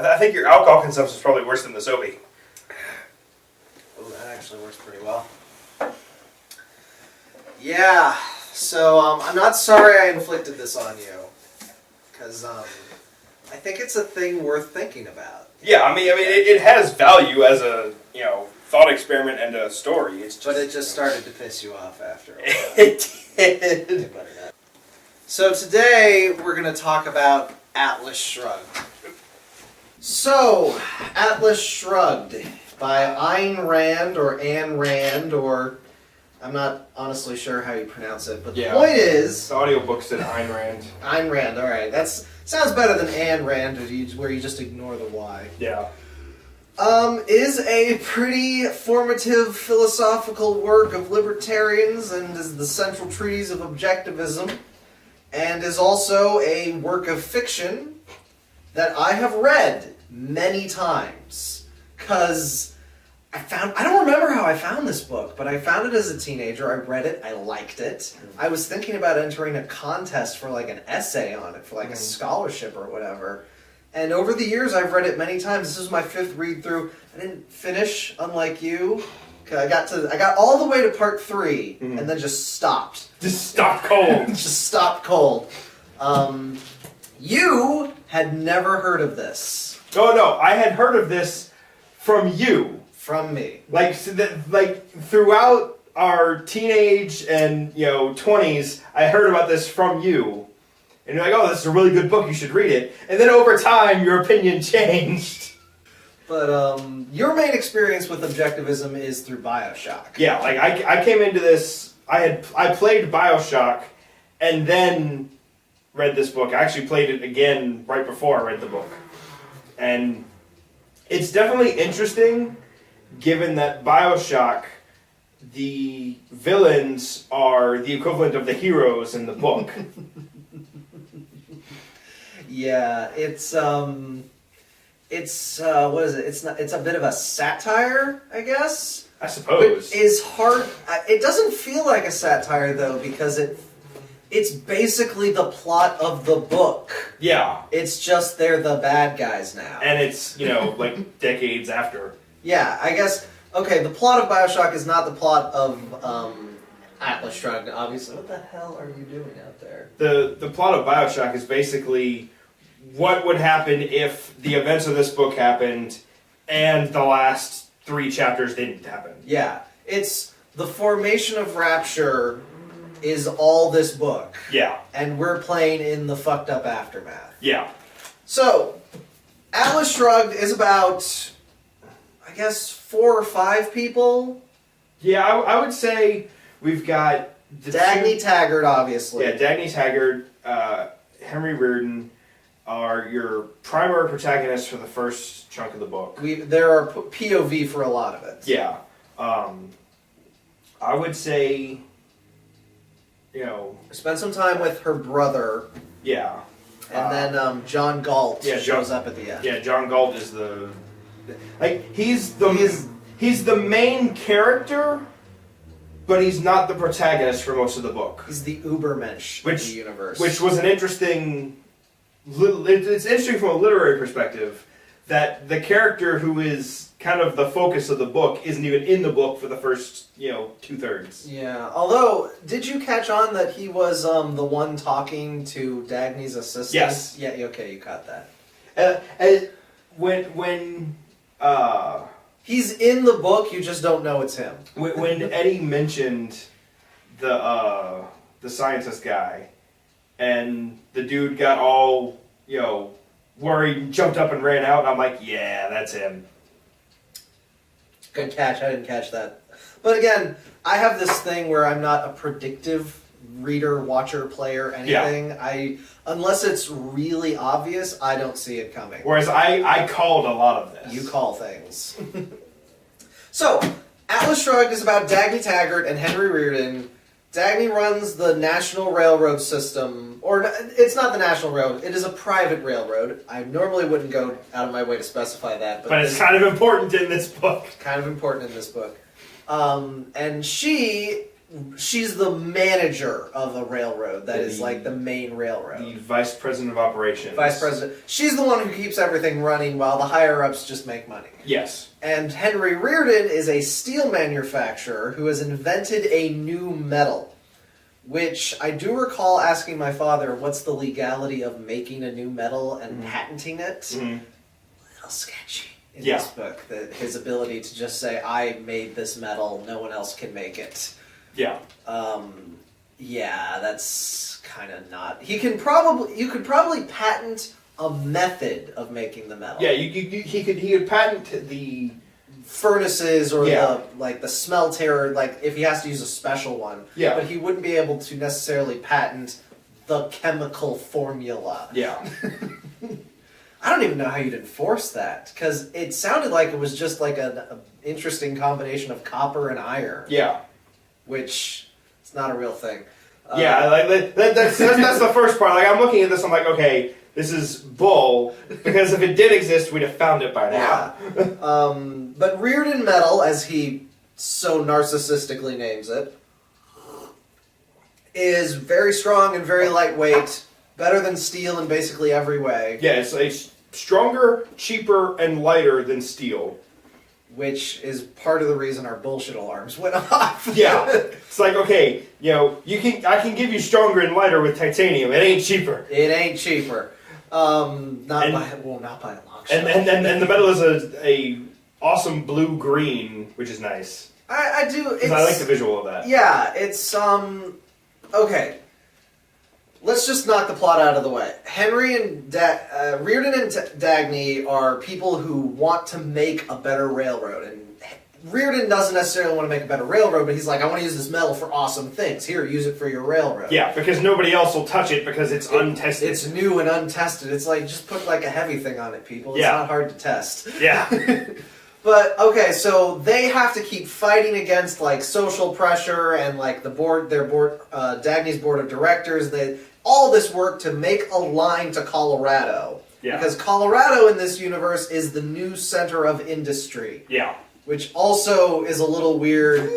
I think your alcohol consumption is probably worse than the Sobe. Oh, that actually works pretty well. Yeah, so I'm not sorry I inflicted this on you, because I think it's a thing worth thinking about. Yeah, I mean, it has value as a thought experiment and a story. It's just, but it just started to piss you off after a while. It did. So today we're going to talk about Atlas Shrugged. So, Atlas Shrugged by Ayn Rand or Anne Rand, or I'm not honestly sure how you pronounce it, but the point is... The audiobook said Ayn Rand. Ayn Rand, alright. That sounds better than Anne Rand, where you just ignore the Y. Yeah. Is a pretty formative philosophical work of libertarians and is the central treatise of Objectivism, and is also a work of fiction that I have read many times. Because I don't remember how I found this book, but I found it as a teenager. I read it, I liked it. I was thinking about entering a contest for like an essay on it, for like a scholarship or whatever. And over the years, I've read it many times. This is my 5th read through. I didn't finish, unlike you. I got all the way to part 3, and then just stopped. Just stopped cold. Just stopped cold. You had never heard of this. Oh no, I had heard of this from you. From me. Like throughout our teenage and 20s, I heard about this from you. And you're like, oh, this is a really good book, you should read it. And then over time, your opinion changed. But your main experience with Objectivism is through BioShock. Yeah, like I came into this, I played BioShock, and then read this book. I actually played it again right before I read the book. And it's definitely interesting, given that BioShock, the villains are the equivalent of the heroes in the book. Yeah, it's what is it? It's a bit of a satire, I guess. I suppose. It is hard. It doesn't feel like a satire though, because it's basically the plot of the book. Yeah. It's just they're the bad guys now. And it's, like decades after. Yeah, I guess. Okay, the plot of BioShock is not the plot of Atlas Shrugged, obviously. What the hell are you doing out there? The plot of BioShock is basically what would happen if the events of this book happened and the last 3 chapters didn't happen. Yeah, it's the formation of Rapture is all this book. Yeah. And we're playing in the fucked up aftermath. Yeah. So, Atlas Shrugged is about, I guess, 4 or 5 people. Yeah, I would say we've got... Dagny Taggart, obviously. Yeah, Dagny Taggart, Henry Reardon are your primary protagonists for the first chunk of the book. There are POV for a lot of it. Yeah. I would say, Spend some time with her brother. Yeah. And then John Galt shows up at the end. Yeah, John Galt is he's the main character, but he's not the protagonist for most of the book. He's the Ubermensch of the universe. Which was an interesting... It's interesting from a literary perspective that the character who is kind of the focus of the book isn't even in the book for the first, 2/3. Yeah, although, did you catch on that he was the one talking to Dagny's assistant? Yes. Yeah, okay, you caught that. When he's in the book, you just don't know it's him. When Eddie mentioned the scientist guy, and the dude got all, worried and jumped up and ran out, and I'm like, yeah, that's him. Good catch, I didn't catch that. But again, I have this thing where I'm not a predictive reader, watcher, player, anything. Yeah. Unless it's really obvious, I don't see it coming. Whereas I called a lot of this. You call things. So, Atlas Shrugged is about Dagny Taggart and Henry Reardon. Dagny runs the National Railroad system, or it's not the National Railroad, it is a private railroad. I normally wouldn't go out of my way to specify that. But it's kind of important in this book. Kind of important in this book. And she she's the manager of a railroad that is The- like the main railroad. The vice president of operations. Vice president. She's the one who keeps everything running while the higher ups just make money. Yes. And Henry Reardon is a steel manufacturer who has invented a new metal, which I do recall asking my father, what's the legality of making a new metal and patenting it? Mm-hmm. A little sketchy in Yeah. this book, that his ability to just say, I made this metal, no one else can make it. Yeah. Yeah, that's kind of not. You could probably patent a method of making the metal. Yeah, he could patent the furnaces or Yeah. the smelter, like if he has to use a special one. Yeah. But he wouldn't be able to necessarily patent the chemical formula. yeah. I don't even know how you'd enforce that, because it sounded like it was just like an interesting combination of copper and iron, Yeah. which is not a real thing. Yeah, like that's the first part. Like I'm looking at this, I'm like, okay, this is bull, because if it did exist, we'd have found it by now. Yeah. But Reardon Metal, as he so narcissistically names it, is very strong and very lightweight, better than steel in basically every way. Yeah, it's stronger, cheaper, and lighter than steel. Which is part of the reason our bullshit alarms went off. Yeah, it's like, okay, I can give you stronger and lighter with titanium. It ain't cheaper. It ain't cheaper. Not by a long shot. And the metal is a awesome blue green, which is nice. I do. Because I like the visual of that. Yeah, it's okay. Let's just knock the plot out of the way. Henry and Reardon and Dagny are people who want to make a better railroad, and Reardon doesn't necessarily want to make a better railroad, but he's like, I want to use this metal for awesome things. Here, use it for your railroad. Yeah, because nobody else will touch it because it's untested. It's new and untested. It's like, just put like a heavy thing on it, people. It's not hard to test. Yeah. But okay, so they have to keep fighting against like social pressure and like Dagny's board of directors. All this work to make a line to Colorado. Yeah. Because Colorado in this universe is the new center of industry. Yeah. Which also is a little weird.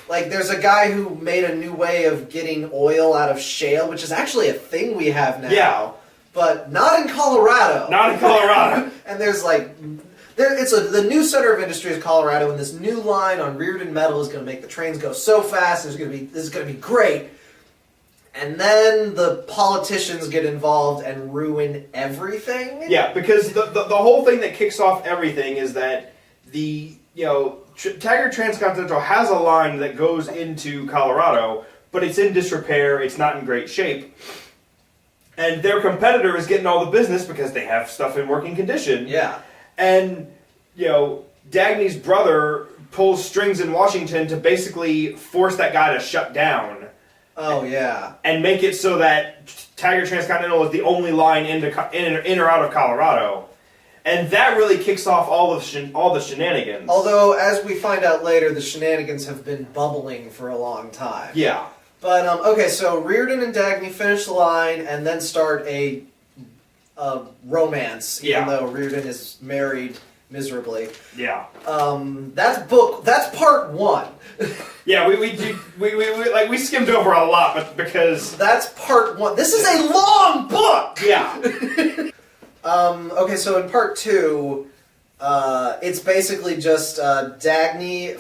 Like, there's a guy who made a new way of getting oil out of shale, which is actually a thing we have now. Yeah. But not in Colorado. Not in Colorado. And there's like... the new center of industry is Colorado, and this new line on Reardon Metal is going to make the trains go so fast. This is going to be great. And then the politicians get involved and ruin everything. Yeah, because the whole thing that kicks off everything is that Taggart Transcontinental has a line that goes into Colorado, but it's in disrepair. It's not in great shape. And their competitor is getting all the business because they have stuff in working condition. Yeah. And, Dagny's brother pulls strings in Washington to basically force that guy to shut down. Oh, yeah. And make it so that Taggart Transcontinental is the only line in or out of Colorado. And that really kicks off all the shenanigans. Although, as we find out later, the shenanigans have been bubbling for a long time. Yeah. But, okay, so Reardon and Dagny finish the line and then start a romance, even though Reardon is married miserably. Yeah. That's part one. Yeah, we skimmed over a lot, but because that's part one. This is a long book. Yeah. Okay, so in part two, it's basically just Dagny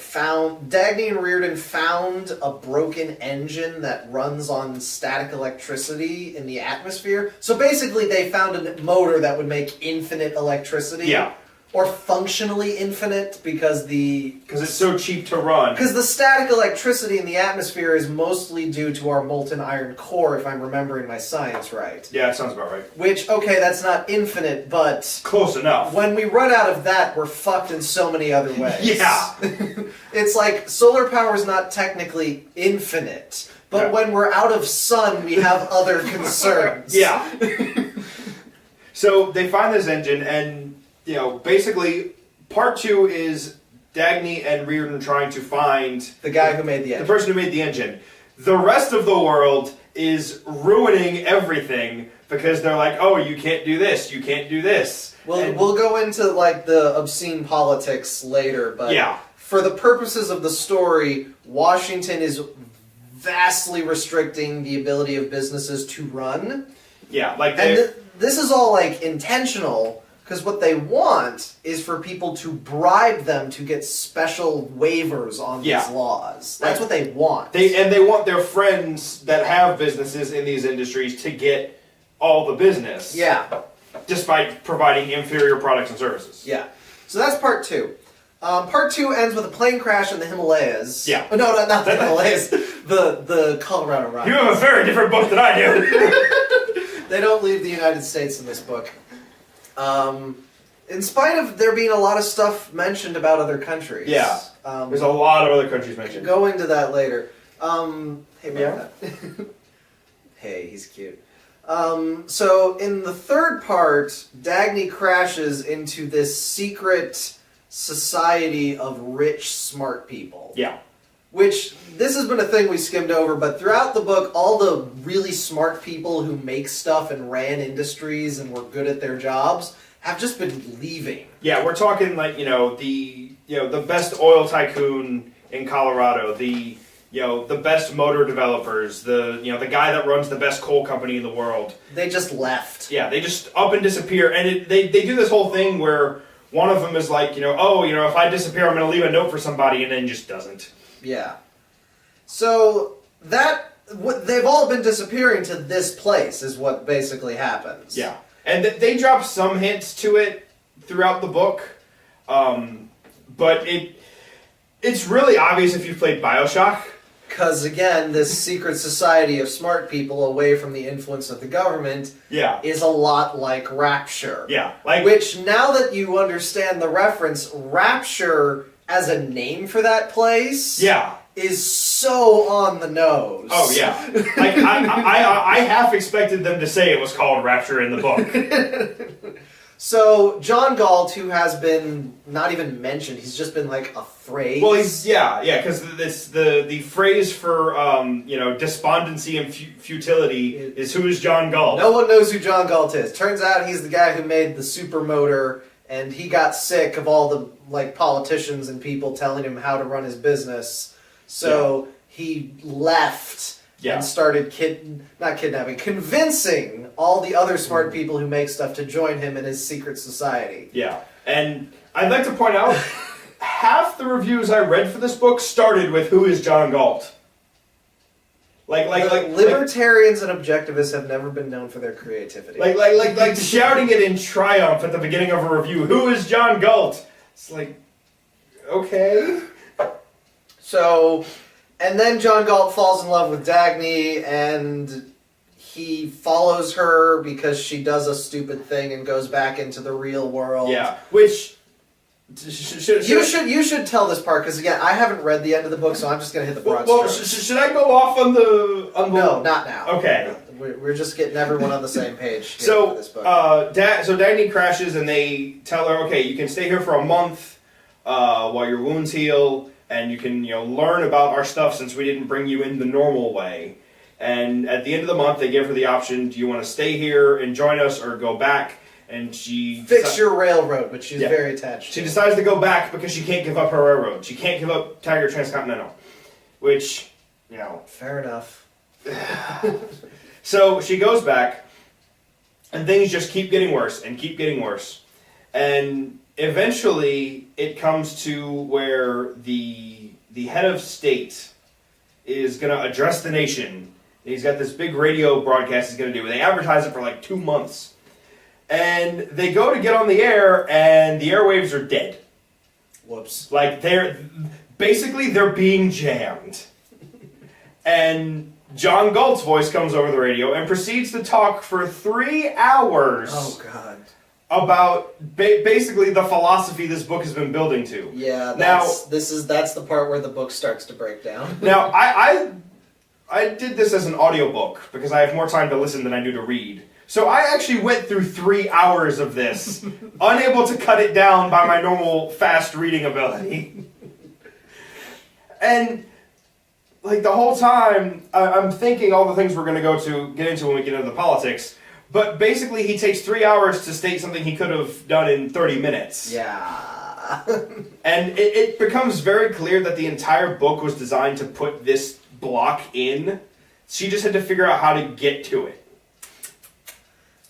and Reardon found a broken engine that runs on static electricity in the atmosphere. So basically, they found a motor that would make infinite electricity. Yeah. Or functionally infinite, because it's so cheap to run. Because the static electricity in the atmosphere is mostly due to our molten iron core, if I'm remembering my science right. Yeah, that sounds about right. Which, okay, that's not infinite, but... Close enough. When we run out of that, we're fucked in so many other ways. Yeah. It's like, solar power is not technically infinite, but when we're out of sun, we have other concerns. Yeah. So, they find this engine, and... basically, part two is Dagny and Reardon trying to find... the guy who made the engine. The person who made the engine. The rest of the world is ruining everything because they're like, oh, you can't do this, you can't do this. We'll go into, like, the obscene politics later, but... Yeah. for the purposes of the story, Washington is vastly restricting the ability of businesses to run. Yeah, like and this is all like intentional, because what they want is for people to bribe them to get special waivers on these laws. That's what they want. They want their friends that have businesses in these industries to get all the business. Yeah. Despite providing inferior products and services. Yeah. So that's part 2. Part 2 ends with a plane crash in the Himalayas. Yeah. Oh, no, not the Himalayas. the Colorado Rockies. You have a very different book than I do. They don't leave the United States in this book. In spite of there being a lot of stuff mentioned about other countries. Yeah. There's a lot of other countries mentioned. Go into that later. Hey, Matt. Hey, he's cute. So in the third part, Dagny crashes into this secret society of rich, smart people. Yeah. Which, this has been a thing we skimmed over, but throughout the book, all the really smart people who make stuff and ran industries and were good at their jobs have just been leaving. Yeah, we're talking like, the best oil tycoon in Colorado, the best motor developers, the guy that runs the best coal company in the world. They just left. Yeah, they just up and disappear, and they do this whole thing where one of them is like, if I disappear, I'm going to leave a note for somebody, and then just doesn't. Yeah. So they've all been disappearing to this place is what basically happens. Yeah, and they drop some hints to it throughout the book, but it's really obvious if you've played BioShock. Because, again, this secret society of smart people away from the influence of the government is a lot like Rapture. Yeah. Which, now that you understand the reference, Rapture, as a name for that place, is so on the nose. Oh, yeah. I half expected them to say it was called Rapture in the book. So, John Galt, who has been not even mentioned, he's just been like a phrase. Well, because the phrase for despondency and futility is who is John Galt. No one knows who John Galt is. Turns out he's the guy who made the supermotor, and he got sick of all the politicians and people telling him how to run his business. So he left. And started convincing all the other smart people who make stuff to join him in his secret society. Yeah, and I'd like to point out, half the reviews I read for this book started with "Who is John Galt?" Libertarians and objectivists have never been known for their creativity. Like shouting it in triumph at the beginning of a review. Who is John Galt? It's like, okay. So. And then John Galt falls in love with Dagny, and he follows her because she does a stupid thing and goes back into the real world. Yeah, which you should tell this part, because again, I haven't read the end of the book, so I'm just going to hit the broad strokes. Should I go off on the? No, not now. Okay, we're just getting everyone on the same page. So, for this book. So Dagny crashes, and they tell her, okay, you can stay here for a month while your wounds heal. And you can, learn about our stuff since we didn't bring you in the normal way. And at the end of the month, they give her the option: do you want to stay here and join us, or go back? And she fix your railroad, which she's very attached to. She decides to go back because she can't give up her railroad. She can't give up Tiger Transcontinental, which, fair enough. So she goes back, and things just keep getting worse and keep getting worse, and eventually, it comes to where the head of state is going to address the nation. He's got this big radio broadcast he's going to do. They advertise it for like 2 months. And they go to get on the air, and the airwaves are dead. Whoops. They're being jammed. And John Galt's voice comes over the radio and proceeds to talk for 3 hours. Oh, God. About basically the philosophy this book has been building to. Yeah, that's the part where the book starts to break down. Now, I did this as an audiobook because I have more time to listen than I do to read. So I actually went through 3 hours of this, unable to cut it down by my normal fast reading ability. And the whole time, I'm thinking all the things we're going to get into when we get into the politics. But basically, he takes 3 hours to state something he could have done in 30 minutes. Yeah. Yeah. And it becomes very clear that the entire book was designed to put this block in. She just had to figure out how to get to it.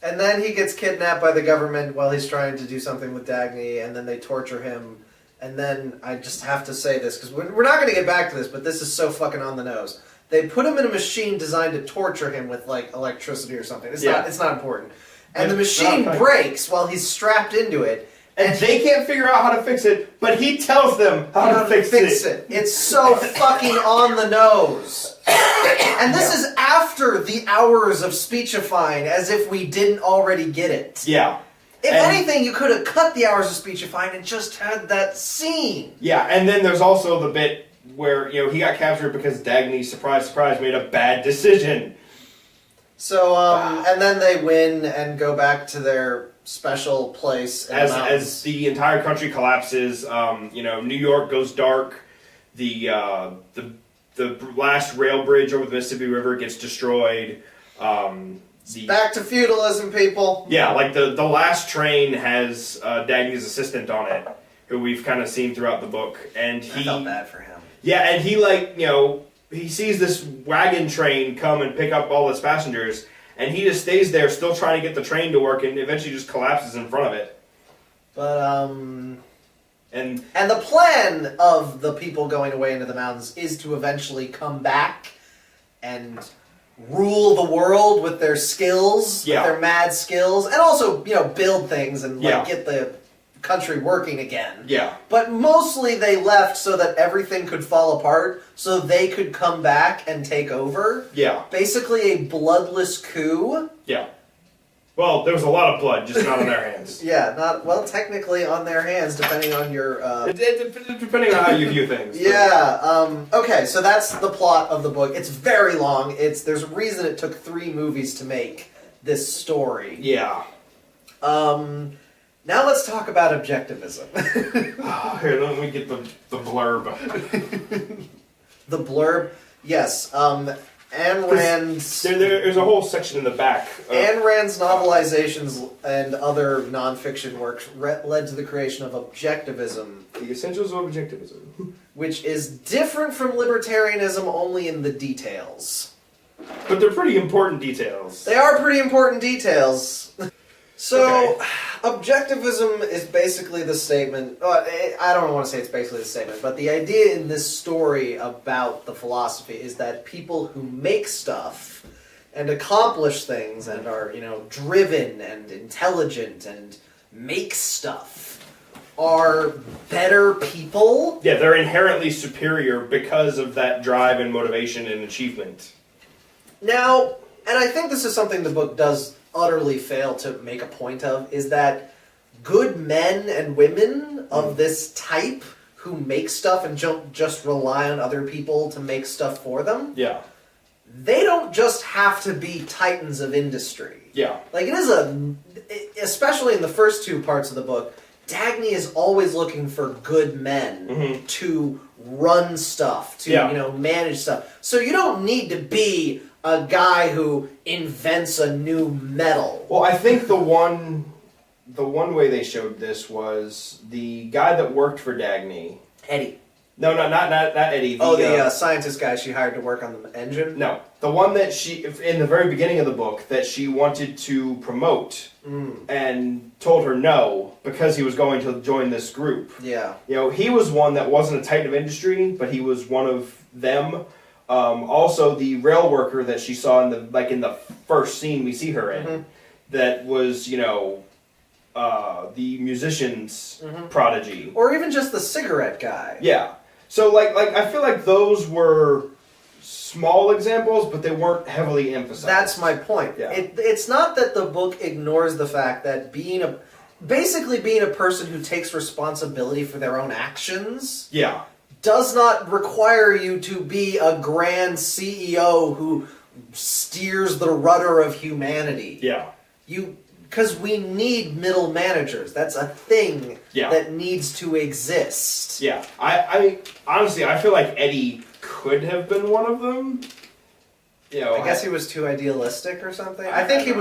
And then he gets kidnapped by the government while he's trying to do something with Dagny, and then they torture him. And then I just have to say this, because we're not going to get back to this, but this is so fucking on the nose. They put him in a machine designed to torture him with, like, electricity or something. It's not important. And the machine breaks while he's strapped into it. And they can't figure out how to fix it, but he tells them how to fix it. It's so fucking on the nose. And this is after the hours of speechifying, as if we didn't already get it. Yeah. If anything, you could have cut the hours of speechifying and just had that scene. Yeah, and then there's also the bit where, he got captured because Dagny, surprise, surprise, made a bad decision. So, and then they win and go back to their special place in the mountains. As the entire country collapses, New York goes dark, the last rail bridge over the Mississippi River gets destroyed, back to feudalism, people. Yeah, like the last train has Dagny's assistant on it, who we've kind of seen throughout the book, and I felt bad for him. Yeah, and he he sees this wagon train come and pick up all its passengers, and he just stays there, still trying to get the train to work, and eventually just collapses in front of it. But and the plan of the people going away into the mountains is to eventually come back and rule the world with their skills, with their mad skills, and also, build things and get the country working again. Yeah. But mostly they left so that everything could fall apart, so they could come back and take over. Yeah. Basically a bloodless coup. Yeah. Well, there was a lot of blood, just not on their hands. Technically on their hands, depending on your... Depending on how you view things. Yeah, okay, so that's the plot of the book. It's very long. There's a reason it took 3 movies to make this story. Yeah. Now let's talk about objectivism. Here, let me get the blurb. The blurb? Yes, Ayn Rand's... There's a whole section in the back. Ayn Rand's novelizations and other nonfiction works led to the creation of Objectivism. The Essentials of Objectivism. Which is different from libertarianism only in the details. But they're pretty important details. They are pretty important details. So, Objectivism is basically the statement... I don't want to say it's basically the statement, but the idea in this story about the philosophy is that people who make stuff and accomplish things and are, driven and intelligent and make stuff are better people. Yeah, they're inherently superior because of that drive and motivation and achievement. Now, and I think this is something the book does utterly fail to make a point of, is that good men and women of this type who make stuff and don't just rely on other people to make stuff for them, they don't just have to be titans of industry. Yeah. Like, especially in the first 2 parts of the book, Dagny is always looking for good men to run stuff, to, manage stuff. So you don't need to be a guy who invents a new metal. Well, I think the one way they showed this was the guy that worked for Dagny. Eddie. No, not Eddie. The scientist guy she hired to work on the engine? No. The one that she, in the very beginning of the book, that she wanted to promote and told her no because he was going to join this group. Yeah. He was one that wasn't a titan of industry, but he was one of them. Also, the rail worker that she saw in the first scene we see her in, that was, the musician's prodigy. Or even just the cigarette guy. Yeah. So, I feel like those were small examples, but they weren't heavily emphasized. That's my point. Yeah. It's not that the book ignores the fact that being a person who takes responsibility for their own actions... Yeah. does not require you to be a grand CEO who steers the rudder of humanity. Yeah. Because we need middle managers. That's a thing that needs to exist. Yeah. I honestly, I feel like Eddie could have been one of them. I guess he was too idealistic or something. I think he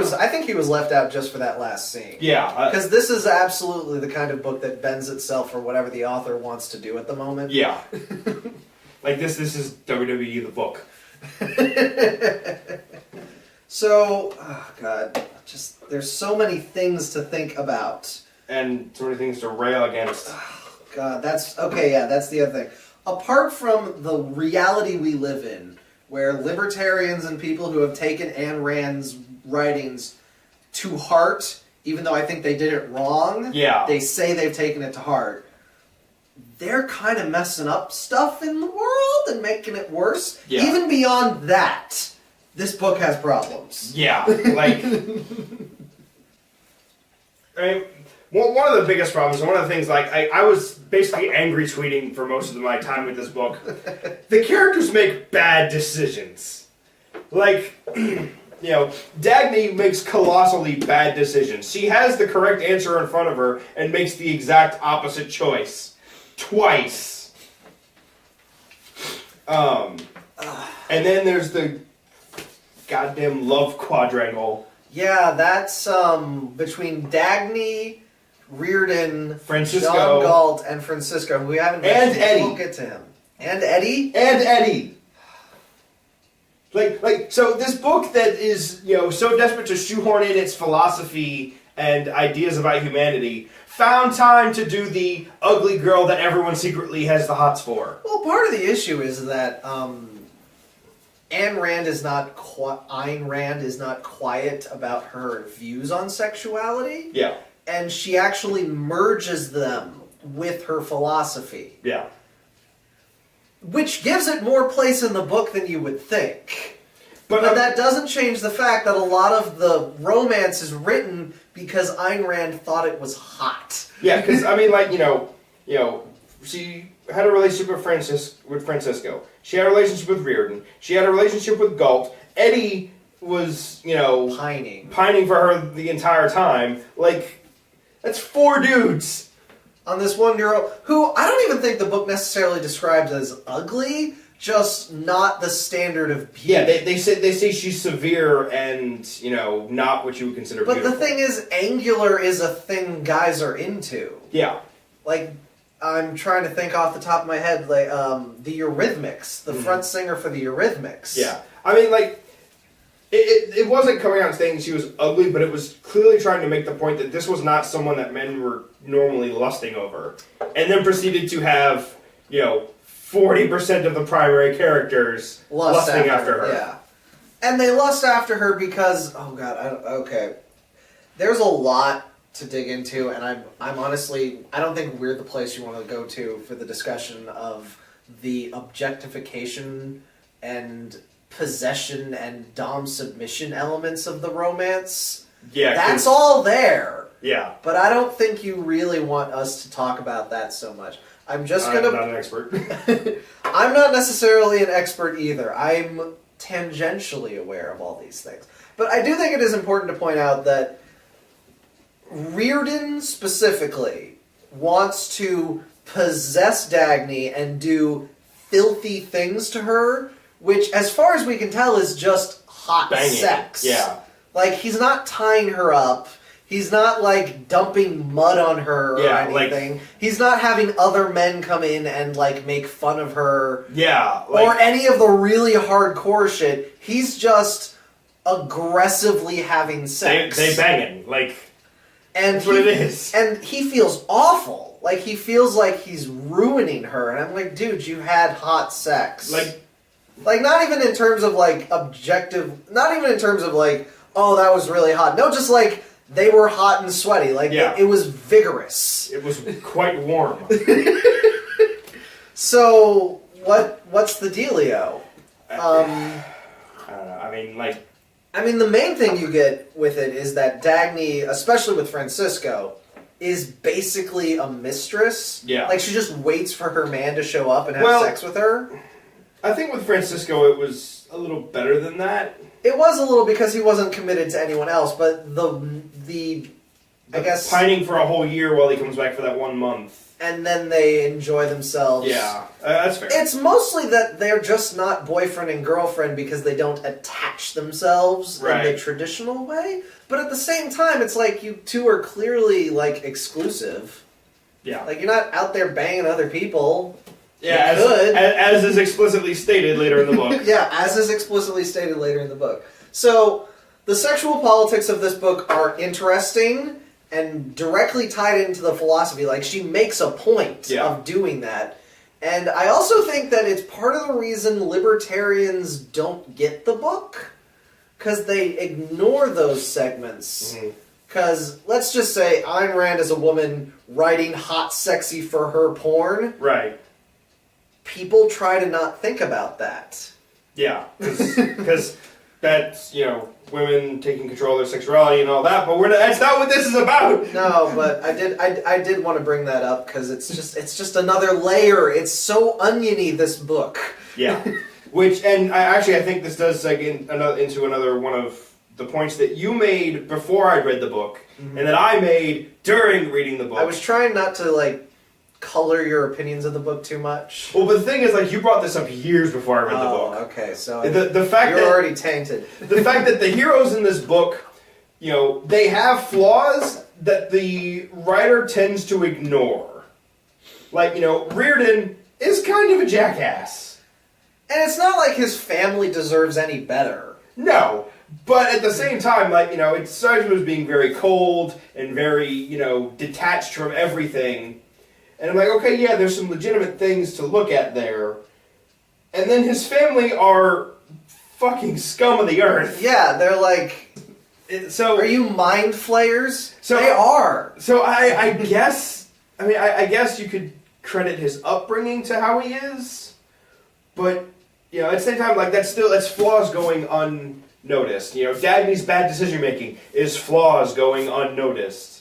was left out just for that last scene. Yeah, because this is absolutely the kind of book that bends itself for whatever the author wants to do at the moment. Yeah, like this is WWE the book. So, oh God, just there's so many things to think about, and so many things to rail against. Oh, God, that's okay. Yeah, that's the other thing. Apart from the reality we live in, where libertarians and people who have taken Ayn Rand's writings to heart, even though I think they did it wrong, they say they've taken it to heart, they're kind of messing up stuff in the world and making it worse. Yeah. Even beyond that, this book has problems. Yeah, like... I mean, one of the biggest problems, and one of the things, like, I was basically angry tweeting for most of my time with this book. The characters make bad decisions. Like, Dagny makes colossally bad decisions. She has the correct answer in front of her and makes the exact opposite choice. Twice. And then there's the goddamn love quadrangle. Yeah, that's between Dagny, Reardon, Francisco, John Galt, and Francisco. We haven't mentioned, and Eddie. We'll get to him. And Eddie? And Eddie. So this book that is, so desperate to shoehorn in its philosophy and ideas about humanity, found time to do the ugly girl that everyone secretly has the hots for. Well, part of the issue is that Ayn Rand is not quiet about her views on sexuality. Yeah. And she actually merges them with her philosophy. Yeah. Which gives it more place in the book than you would think. But that doesn't change the fact that a lot of the romance is written because Ayn Rand thought it was hot. Yeah, because, I mean, she had a relationship with Francisco. She had a relationship with Reardon. She had a relationship with Galt. Eddie was, pining for her the entire time. That's 4 dudes. On this one girl, who I don't even think the book necessarily describes as ugly, just not the standard of beauty. Yeah, they say she's severe and, not what you would consider beautiful. But the thing is, angular is a thing guys are into. Yeah. I'm trying to think off the top of my head, the Eurythmics, the front singer for the Eurythmics. Yeah. I mean, it wasn't coming out and saying she was ugly, but it was clearly trying to make the point that this was not someone that men were normally lusting over. And then proceeded to have, 40% of the primary characters lusting after her. Yeah. And they lust after her because, there's a lot to dig into, and I'm honestly, I don't think we're the place you want to go to for the discussion of the objectification and possession and dom submission elements of the romance. Yeah, that's all there. Yeah, but I don't think you really want us to talk about that so much. I'm not an expert. I'm not necessarily an expert either. I'm tangentially aware of all these things, but I do think it is important to point out that Reardon specifically wants to possess Dagny and do filthy things to her, which, as far as we can tell, is just hot banging. Sex. Yeah. He's not tying her up. He's not, dumping mud on her or anything. He's not having other men come in and, make fun of her. Yeah. Or any of the really hardcore shit. He's just aggressively having sex. They banging. And that's what it is. And he feels awful. He feels like he's ruining her. And I'm like, dude, you had hot sex. Not even in terms of, objective... Not even in terms of, oh, that was really hot. No, just, they were hot and sweaty. It was vigorous. It was quite warm. So, what's the dealio? I don't know. I mean, the main thing you get with it is that Dagny, especially with Francisco, is basically a mistress. Yeah. She just waits for her man to show up and have sex with her. I think with Francisco it was a little better than that. It was a little because he wasn't committed to anyone else, but the I guess, pining for a whole year while he comes back for that 1 month. And then they enjoy themselves. Yeah, that's fair. It's mostly that they're just not boyfriend and girlfriend because they don't attach themselves in the traditional way. But at the same time, it's like you two are clearly, like, exclusive. Yeah. Like, you're not out there banging other people. Yeah, as is explicitly stated later in the book. Yeah, as is explicitly stated later in the book. So, the sexual politics of this book are interesting and directly tied into the philosophy. Like, she makes a point of doing that. And I also think that it's part of the reason libertarians don't get the book. Because they ignore those segments. Because, let's just say, Ayn Rand is a woman writing hot, sexy for her porn. Right. People try to not think about that. Yeah, because that's, women taking control of their sexuality and all that, but that's not what this is about! No, but I did want to bring that up, because it's just another layer. It's so oniony, this book. Yeah. I think this does into another one of the points that you made before I read the book, and that I made during reading the book. I was trying not to, color your opinions of the book too much. Well, but the thing is, you brought this up years before I read the book. Okay, so the fact you're already tainted. The fact that the heroes in this book, they have flaws that the writer tends to ignore. Reardon is kind of a jackass. And it's not like his family deserves any better. No, but at the same time, it started as being very cold and very, detached from everything. And I'm like, okay, yeah, there's some legitimate things to look at there. And then his family are fucking scum of the earth. Yeah, they're like... So are you mind flayers? So, they are. So I guess... I guess you could credit his upbringing to how he is. But, at the same time, that's flaws going unnoticed. Dagny's bad decision-making is flaws going unnoticed.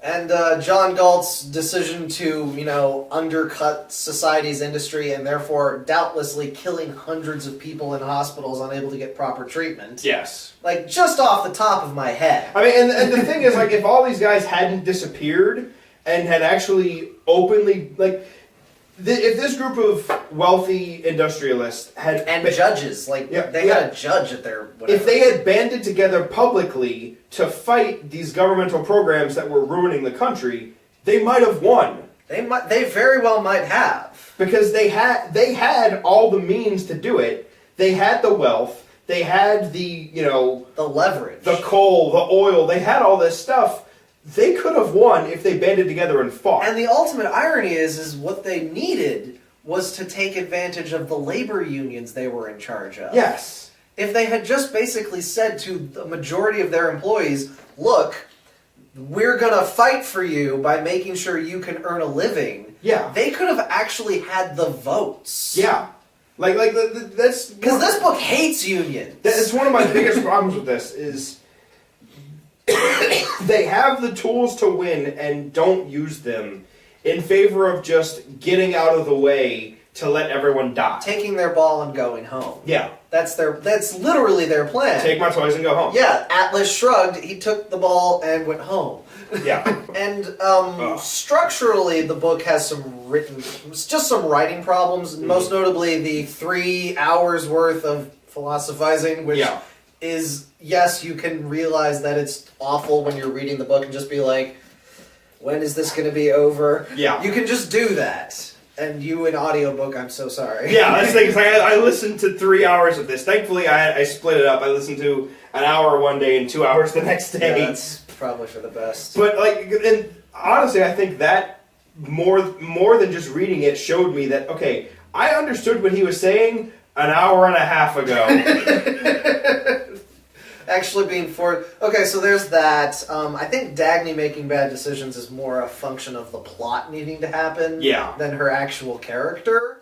And John Galt's decision to, undercut society's industry and therefore doubtlessly killing hundreds of people in hospitals unable to get proper treatment. Yes. Just off the top of my head. And the thing is, if all these guys hadn't disappeared and had actually openly, if this group of wealthy industrialists had... And judges, they had a judge at their... whatever. If they had banded together publicly to fight these governmental programs that were ruining the country, they might have won. They very well might have. Because they had all the means to do it. They had the wealth. They had the leverage. The coal, the oil. They had all this stuff. They could have won if they banded together and fought. And the ultimate irony is what they needed was to take advantage of the labor unions they were in charge of. Yes. If they had just basically said to the majority of their employees, look, we're going to fight for you by making sure you can earn a living. Yeah. They could have actually had the votes. Yeah. That's... Because this book hates unions. That's one of my biggest problems with this is... they have the tools to win and don't use them in favor of just getting out of the way to let everyone die. Taking their ball and going home. Yeah. That's literally their plan. Take my toys and go home. Yeah, Atlas shrugged, he took the ball and went home. Yeah. And structurally the book has some writing problems, most notably the 3 hours worth of philosophizing, which is, yes, you can realize that it's awful when you're reading the book and just be like, when is this going to be over? Yeah. You can just do that. And you in audiobook, I'm so sorry. Yeah, that's the thing. I listened to 3 hours of this. Thankfully, I split it up. I listened to an hour one day and 2 hours the next day. Yeah, that's probably for the best. But, and honestly, I think that more than just reading it showed me that, okay, I understood what he was saying an hour and a half ago. Actually being for... Okay, so there's that. I think Dagny making bad decisions is more a function of the plot needing to happen than her actual character.